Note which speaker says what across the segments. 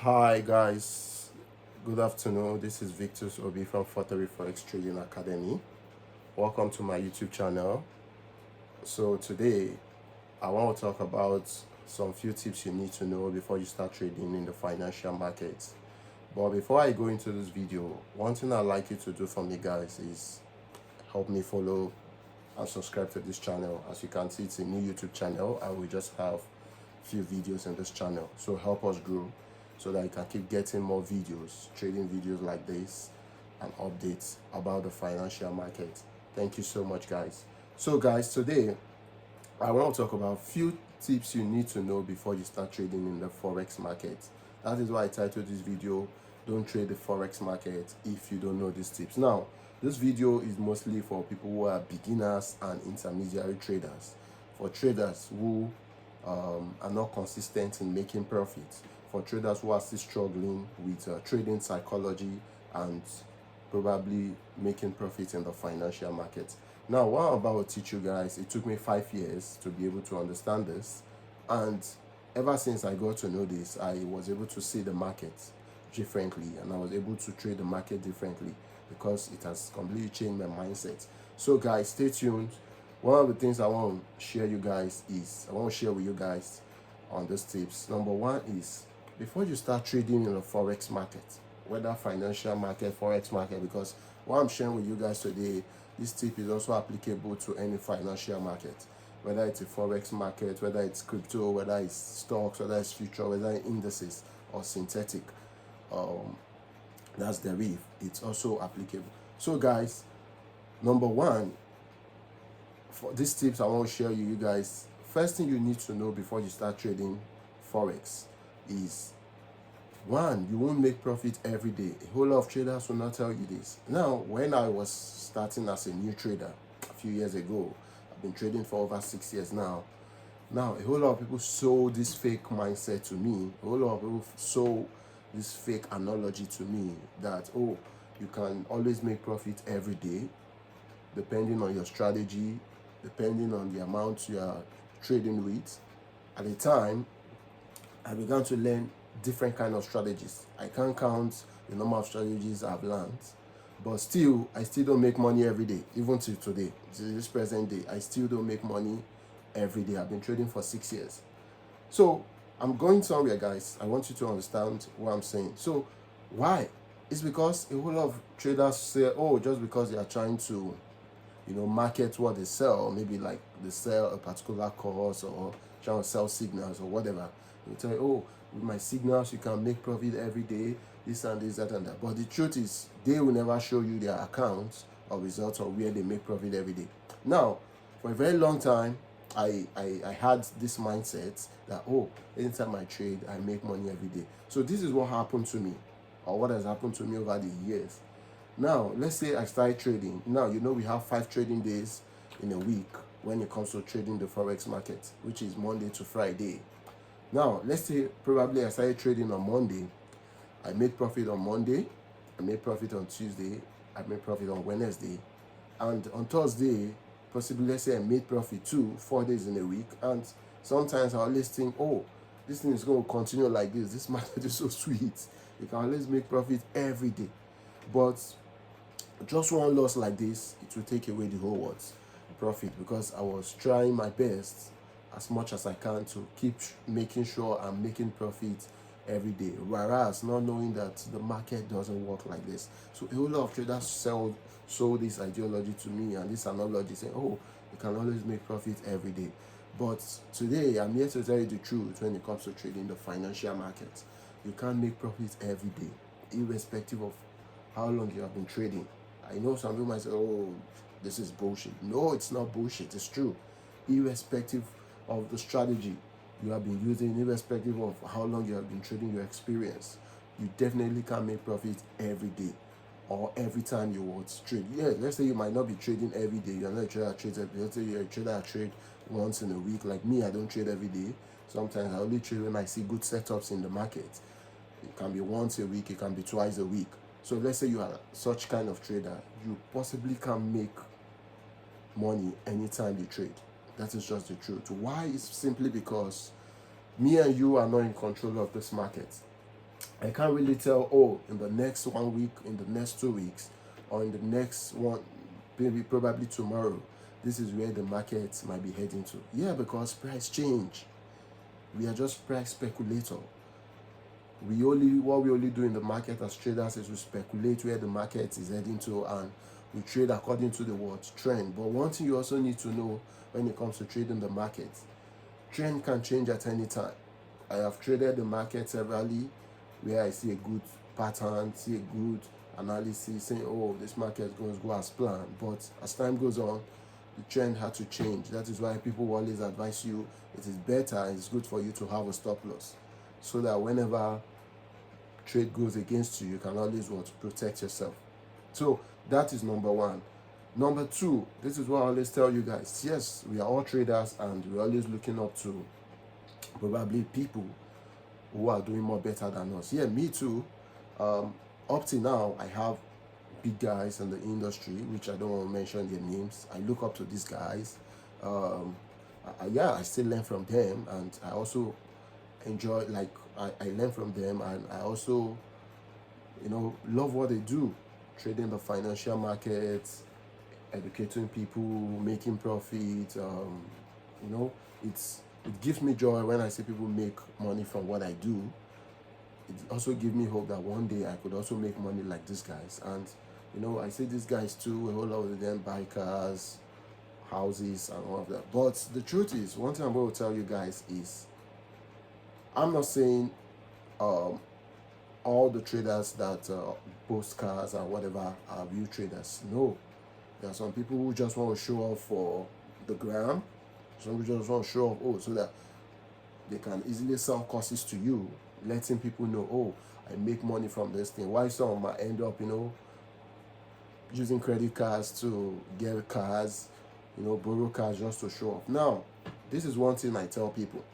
Speaker 1: Hi guys, good afternoon. This is Victor Obi from Forex Trading Academy. Welcome to my YouTube channel. So today I want to talk about some few tips you need to know before you start trading in the financial markets. But before I go into this video, one thing I'd like you to do for me guys is help me follow and subscribe to this channel. As you can see, it's a new YouTube channel and we just have few videos in this channel, so help us grow so that you can keep getting more videos, trading videos like this, and updates about the financial market. Thank you so much guys. So guys, today I want to talk about few tips you need to know before you start trading in the forex market. That is why I titled this video, don't trade the forex market if you don't know these tips. Now this video is mostly for people who are beginners and intermediary traders, for traders who are not consistent in making profits, for traders who are still struggling with trading psychology and probably making profits in the financial market. Now, what I'm about to teach you guys, it took me 5 years to be able to understand this, and ever since I got to know this, I was able to see the market differently and I was able to trade the market differently because it has completely changed my mindset. So guys, stay tuned. One of the things I want to share you guys is, I want to share with you guys on these tips. Number one is, before you start trading in the forex market, whether financial market, forex market, because what I'm sharing with you guys today, this tip is also applicable to any financial market, whether it's a forex market, whether it's crypto, whether it's stocks, whether it's future, whether it's indices or synthetic, that's derivative, it's also applicable. So guys, number one, for these tips I want to share you guys, first thing you need to know before you start trading forex is, one, you won't make profit every day. A whole lot of traders will not tell you this. Now, when I was starting as a new trader a few years ago, I've been trading for over 6 years now. Now, a whole lot of people sold this fake mindset to me. A whole lot of people sold this fake analogy to me that, oh, you can always make profit every day, depending on your strategy, depending on the amount you are trading with. At the time, I began to learn different kind of strategies. I can't count the number of strategies I've learned, but still, I still don't make money every day. Even till today, to this present day, I still don't make money every day. I've been trading for 6 years. So I'm going somewhere, guys. I want you to understand what I'm saying. So why? It's because a whole lot of traders say, oh, just because they are trying to, market what they sell, maybe like they sell a particular course or trying to sell signals or whatever. They tell you, oh, with my signals you can make profit every day, this and this, that and that. But the truth is, they will never show you their accounts or results or where they make profit every day. Now, for a very long time, I had this mindset that, oh, anytime I trade, I make money every day. So this is what happened to me, or what has happened to me over the years. Now, let's say I start trading. Now, we have 5 trading days in a week when it comes to trading the forex market, which is Monday to Friday. Now, let's say probably I started trading on Monday. I made profit on Monday. I made profit on Tuesday. I made profit on Wednesday. And on Thursday, possibly, let's say I made profit too, 4 days in a week. And sometimes I always think, oh, this thing is going to continue like this. This market is so sweet. You can always make profit every day. But just one loss like this, it will take away the whole world's profit, because I was trying my best as much as I can to keep making sure I'm making profit every day, whereas not knowing that the market doesn't work like this. So a whole lot of traders sold this ideology to me and this analogy, saying, oh, you can always make profit every day. But today I'm here to tell you the truth. When it comes to trading the financial market, you can't make profit every day, irrespective of how long you have been trading. I know some people might say, oh, this is bullshit. No, it's not bullshit. It's true. Irrespective of the strategy you have been using, irrespective of how long you have been trading, your experience, you definitely can make profit every day or every time you want to trade. Yeah, let's say you might not be trading every day. You're not a trader that trades every day. Let's say you're a trader that trade once in a week. Like me, I don't trade every day. Sometimes I only trade when I see good setups in the market. It can be once a week, it can be twice a week. So let's say you are such kind of trader, you possibly can make money anytime you trade. That is just the truth. Why? It's simply because me and you are not in control of this market. I can't really tell, oh, in the next 1 week, in the next 2 weeks, or in the next one, maybe probably tomorrow, this is where the market might be heading to. Yeah, because price change. We are just price speculator. What we only do in the market as traders is we speculate where the market is heading to, and we trade according to the what trend. But one thing you also need to know when it comes to trading the market, trend can change at any time. I have traded the market severally where I see a good pattern, see a good analysis, saying, oh, this market is going to go as planned. But as time goes on, the trend had to change. That is why people always advise you, it is better, it's good for you to have a stop loss, so that whenever trade goes against you, you can always want to protect yourself. So that is number one. Number two, this is what I always tell you guys. Yes, we are all traders, and we're always looking up to probably people who are doing more better than us. Yeah, me too. Up till now, I have big guys in the industry, which I don't want to mention their names. I look up to these guys. I still learn from them, and I also enjoy, like, I learn from them, and I also, love what they do, trading the financial markets, educating people, making profit. It gives me joy when I see people make money from what I do. It also gives me hope that one day I could also make money like these guys. And I see these guys too, a whole lot of them buy cars, houses, and all of that. But the truth is, one thing I'm going to tell you guys is, I'm not saying all the traders that post cars and whatever are real traders. No, there are some people who just want to show off for the gram. Some people just want to show off, so that they can easily sell courses to you, letting people know, oh, I make money from this thing. Why some might end up, using credit cards to get cars, borrow cars just to show off. Now, this is one thing I tell people,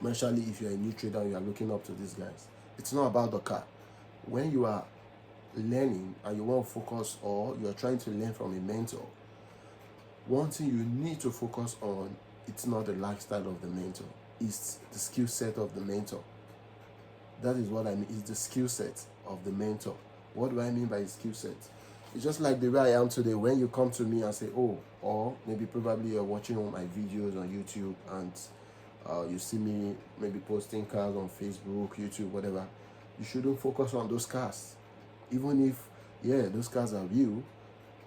Speaker 1: especially if you're a new trader and you are looking up to these guys. It's not about the car. When you are learning and you want to focus, or you're trying to learn from a mentor, one thing you need to focus on, it's not the lifestyle of the mentor, it's the skill set of the mentor. That is what I mean. It's the skill set of the mentor. What do I mean by skill set? It's just like the way I am today. When you come to me and say, oh, or maybe probably you're watching all my videos on YouTube, and you see me maybe posting cars on Facebook, YouTube, whatever, you shouldn't focus on those cars. Even if, those cars are real,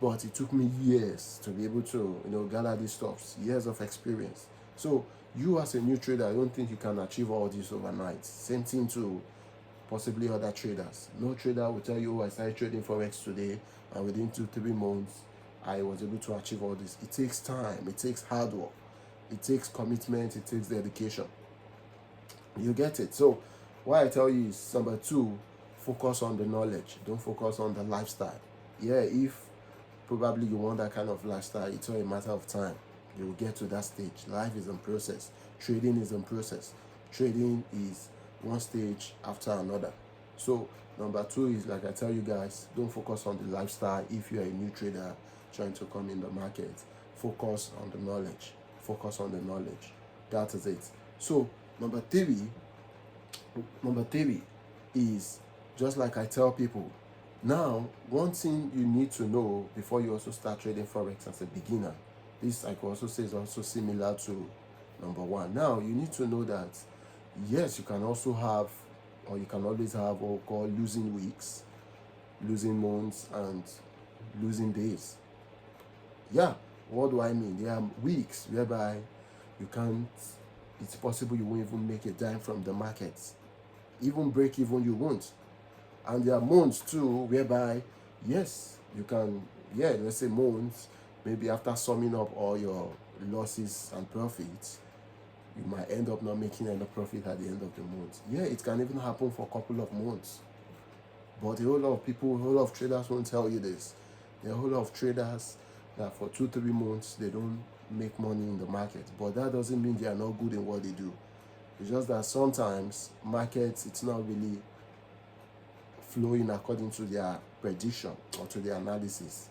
Speaker 1: but it took me years to be able to, gather these stuff, years of experience. So you as a new trader, I don't think you can achieve all this overnight. Same thing to possibly other traders. No trader will tell you, oh, I started trading Forex today, and within 2-3 months, I was able to achieve all this. It takes time, it takes hard work, it takes commitment, it takes dedication. You get it? So what I tell you is, number two, focus on the knowledge. Don't focus on the lifestyle. Yeah, if probably you want that kind of lifestyle, it's all a matter of time. You will get to that stage. Life is in process. Trading is in process. Trading is one stage after another. So number two is, like I tell you guys, don't focus on the lifestyle. If you're a new trader trying to come in the market, focus on the knowledge. Focus on the knowledge. That is it. So number three is, just like I tell people, now, one thing you need to know before you also start trading Forex as a beginner, this I could also say is also similar to number one. Now, you need to know that, yes, you can also have, or you can always have what we call losing weeks, losing months, and losing days. Yeah, what do I mean? There are weeks whereby you can't, it's possible you won't even make a dime from the markets. Even break even, you won't. And there are months too whereby, yes, you can, let's say months, maybe after summing up all your losses and profits, you might end up not making enough profit at the end of the month. Yeah, it can even happen for a couple of months. But a whole lot of people, a whole lot of traders won't tell you this. There are a whole lot of traders that for 2-3 months, they don't make money in the market. But that doesn't mean they are not good in what they do. It's just that sometimes markets, it's not really flowing according to their prediction or to their analysis.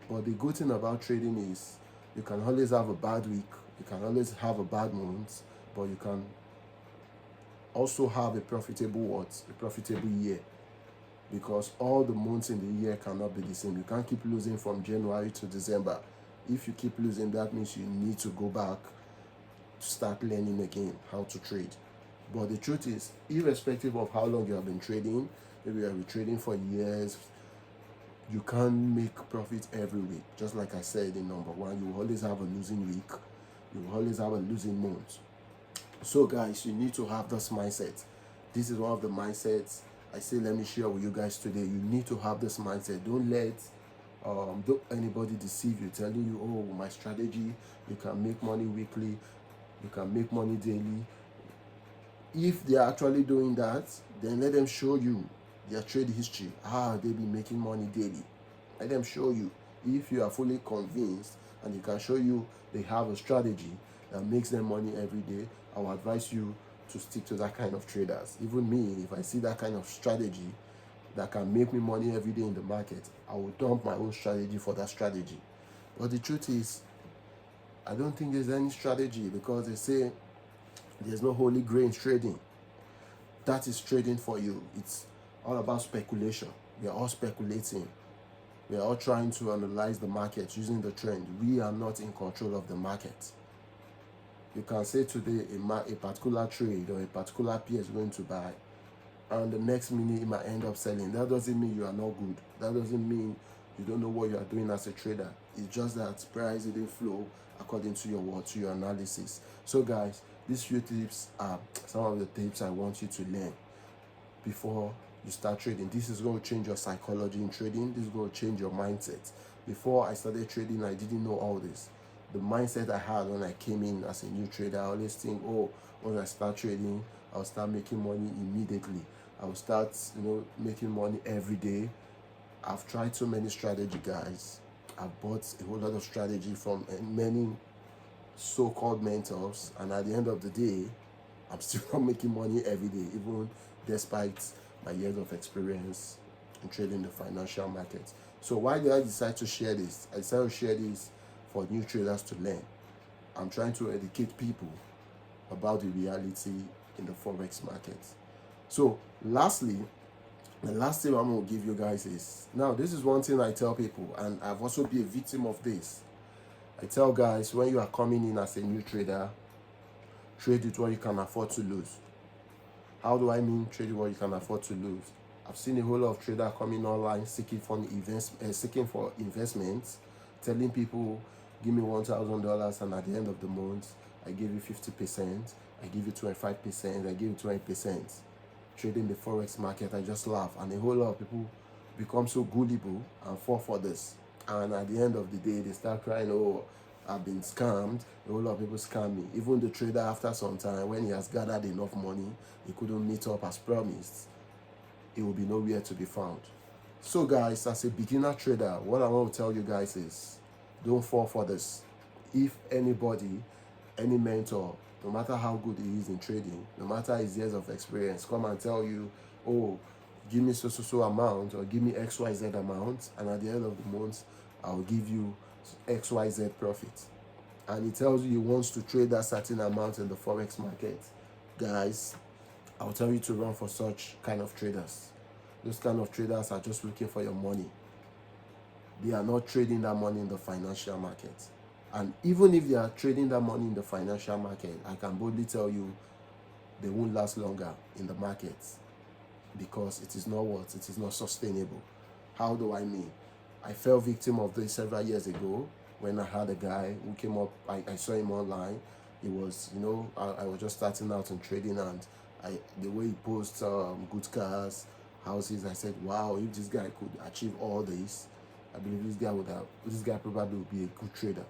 Speaker 1: But the good thing about trading is, you can always have a bad week, you can always have a bad month, but you can also have a profitable what? A profitable year. Because all the months in the year cannot be the same. You can't keep losing from January to December. If you keep losing, that means you need to go back to start learning again how to trade. But the truth is, irrespective of how long you have been trading, maybe you have been trading for years, you can't make profit every week. Just like I said in number one, you will always have a losing week. You will always have a losing month. So guys, you need to have this mindset. This is one of the mindsets I say, let me share with you guys today. You need to have this mindset. Don't let don't anybody deceive you, telling you, oh, my strategy, you can make money weekly, you can make money daily. If they're actually doing that, then let them show you their trade history, how they be making money daily. Let them show you. If you are fully convinced and they can show you they have a strategy that makes them money every day, I will advise you to stick to that kind of traders. Even me, if I see that kind of strategy that can make me money every day in the market, I will dump my own strategy for that strategy. But the truth is, I don't think there's any strategy, because they say there's no holy grail in trading. That is trading for you. It's all about speculation. We are all speculating. We are all trying to analyze the market using the trend. We are not in control of the market. You can say today a particular trade or a particular pair is going to buy, and the next minute it might end up selling. That doesn't mean you are not good. That doesn't mean you don't know what you are doing as a trader. It's just that price didn't flow according to your analysis. So guys, these few tips are some of the tips I want you to learn before you start trading. This is going to change your psychology in trading. This is going to change your mindset. Before I started trading, I didn't know all this. The mindset I had when I came in as a new trader, I always think, oh, when I start trading, I'll start making money immediately. I'll start, making money every day. I've tried so many strategy, guys. I've bought a whole lot of strategy from many so-called mentors, and at the end of the day, I'm still not making money every day, even despite my years of experience in trading the financial market. So why did I decide to share this? I decided to share this for new traders to learn. I'm trying to educate people about the reality in the Forex market. So lastly, the last tip I'm going to give you guys is, now this is one thing I tell people, and I've also been a victim of this. I tell guys, when you are coming in as a new trader, trade with what you can afford to lose. How do I mean trade with what you can afford to lose? I've seen a whole lot of traders coming online seeking for investments, telling people, give me $1,000, and at the end of the month, I give you 50%, I give you 25%, I give you 20%. Trading the Forex market, I just laugh, and a whole lot of people become so gullible and fall for this. And at the end of the day, they start crying, oh, I've been scammed. A whole lot of people scam me. Even the trader, after some time, when he has gathered enough money, he couldn't meet up as promised, he will be nowhere to be found. So guys, as a beginner trader, what I want to tell you guys is, don't fall for this. If anybody, any mentor, no matter how good he is in trading, no matter his years of experience, come and tell you, oh, give me so amount, or give me XYZ amount, and at the end of the month, I'll give you XYZ profit. And he tells you he wants to trade that certain amount in the Forex market. Guys, I'll tell you to run for such kind of traders. Those kind of traders are just looking for your money. They are not trading that money in the financial market. And even if they are trading that money in the financial market, I can boldly tell you they won't last longer in the market, because it is not sustainable. How do I mean? I fell victim of this several years ago when I had a guy who came up. I saw him online. He was, I was just starting out in trading, and the way he posts good cars, houses, I said, wow, if this guy could achieve all this, I believe this guy probably would be a good trader.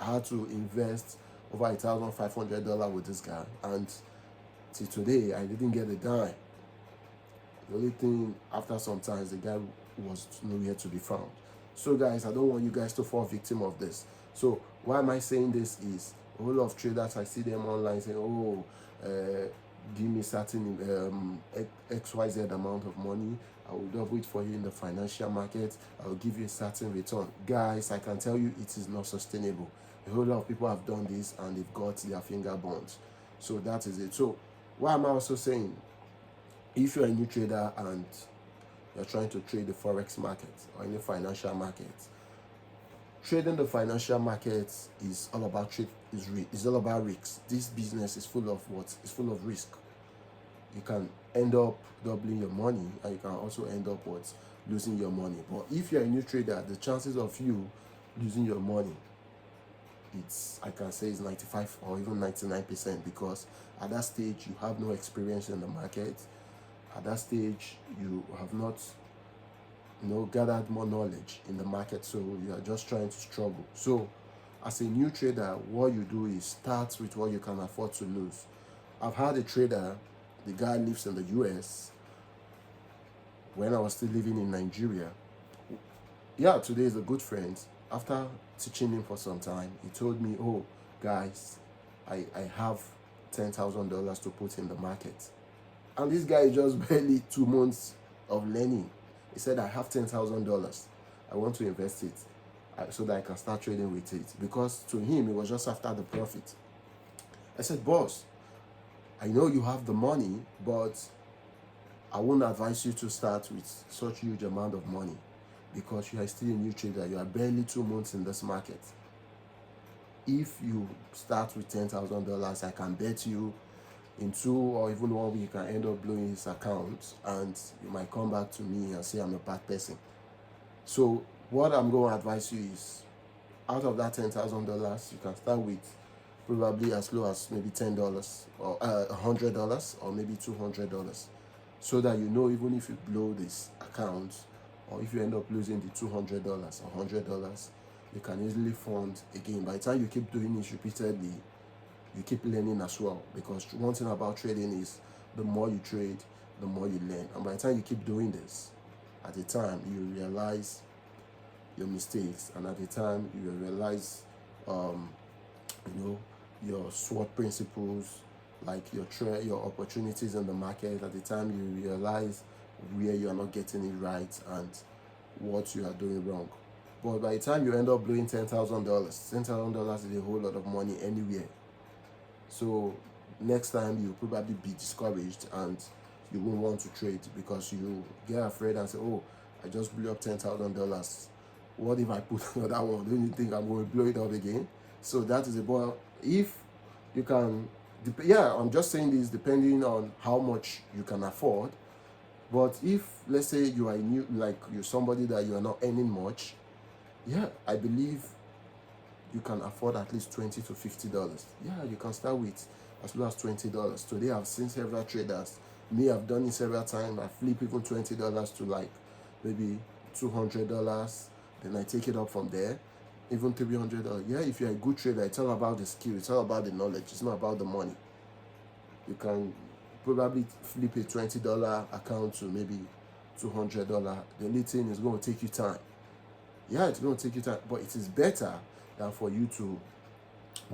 Speaker 1: I had to invest over $1,500 with this guy, and till today I didn't get a dime. The only thing, after some time, the guy was nowhere to be found. So guys, I don't want you guys to fall victim of this. So why am I saying this is, a whole lot of traders, I see them online saying, oh, give me certain XYZ amount of money, I will double it for you in the financial market, I will give you a certain return. Guys, I can tell you it is not sustainable. A whole lot of people have done this and they've got their finger burnt. So that is it. So Why am I also saying, if you're a new trader and you're trying to trade the forex market or any financial market, trading the financial market is all about is all about risks. This business is full of what? It's full of risk. You can end up doubling your money, and you can also end up what? Losing your money. But if you're a new trader, the chances of you losing your money, it's, I can say, it's 95 or even 99%, because at that stage you have no experience in the market. At that stage you have not gathered more knowledge in the market, so you are just trying to struggle. So as a new trader, what you do is start with what you can afford to lose. I've had a trader, the guy lives in the US. When I was still living in Nigeria, yeah, today is a good friend. After teaching him for some time, he told me, oh guys, I have $10,000 to put in the market. And this guy is just barely 2 months of learning. He said, I have $10,000. I want to invest it so that I can start trading with it. Because to him, it was just after the profit. I said, boss, I know you have the money, but I won't advise you to start with such huge amount of money, because you are still a new trader. You are barely 2 months in this market. If you start with $10,000, I can bet you in 2 or even 1 week, you can end up blowing his account, and you might come back to me and say I'm a bad person. So what I'm going to advise you is, out of that $10,000, you can start with probably as low as maybe $10 or $100 or maybe $200, so that you know, even if you blow this account, or if you end up losing the $200 or $100, you can easily fund again. By the time you keep doing this repeatedly, you keep learning as well. Because one thing about trading is, the more you trade, the more you learn. And by the time you keep doing this, at the time you realize your mistakes, and at the time you realize your SWOT principles, like your opportunities in the market. At the time you realize where you are not getting it right and what you are doing wrong. But by the time you end up blowing $10,000 is a whole lot of money anywhere. So next time you'll probably be discouraged and you won't want to trade, because you get afraid and say, oh, I just blew up $10,000. What if I put another one? Don't you think I'm going to blow it up again? So that is about, if you can, I'm just saying this depending on how much you can afford. But if, let's say, you are new, like you're somebody that you are not earning much, I believe you can afford at least $20 to $50. You can start with as low as $20. Today I've seen several traders, me, I've done it several times. I flip even $20 to like maybe $200. Then I take it up from there, even $300. If you're a good trader, it's all about the skill, it's all about the knowledge, it's not about the money. You can probably flip a $20 account to maybe $200. The only thing is going to take you time. It's going to take you time, but it is better than for you to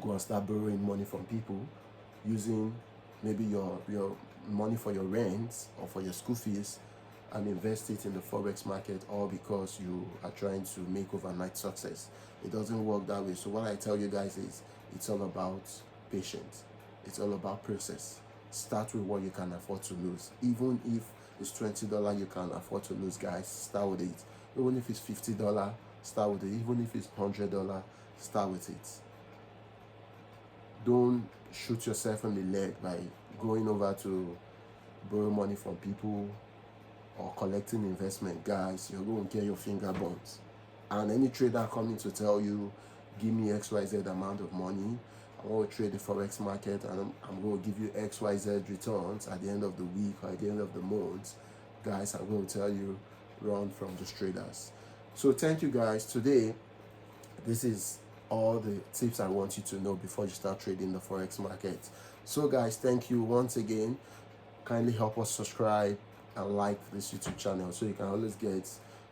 Speaker 1: go and start borrowing money from people, using maybe your money for your rent or for your school fees, and invest it in the forex market, all because you are trying to make overnight success. It doesn't work that way. So what I tell you guys is, it's all about patience. It's all about process. Start with what you can afford to lose. Even if it's $20 you can afford to lose, guys, start with it. Even if it's $50, start with it. Even if it's $100, start with it. Don't shoot yourself in the leg by going over to borrow money from people or collecting investment. Guys, you're going to get your finger burnt. And any trader coming to tell you, give me XYZ amount of money, I want to trade the forex market, and I'm going to give you XYZ returns at the end of the week or at the end of the month, guys, I'm going to tell you, run from those traders. So thank you guys. Today, this is all the tips I want you to know before you start trading the forex market. So guys, thank you once again. Kindly help us subscribe and like this YouTube channel, so you can always get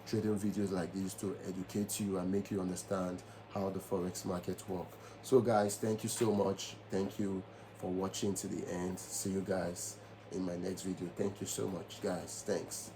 Speaker 1: trading videos like this to educate you and make you understand how the forex market works. So guys, thank you so much. Thank you for watching to the end. See you guys in my next video. Thank you so much, guys. Thanks.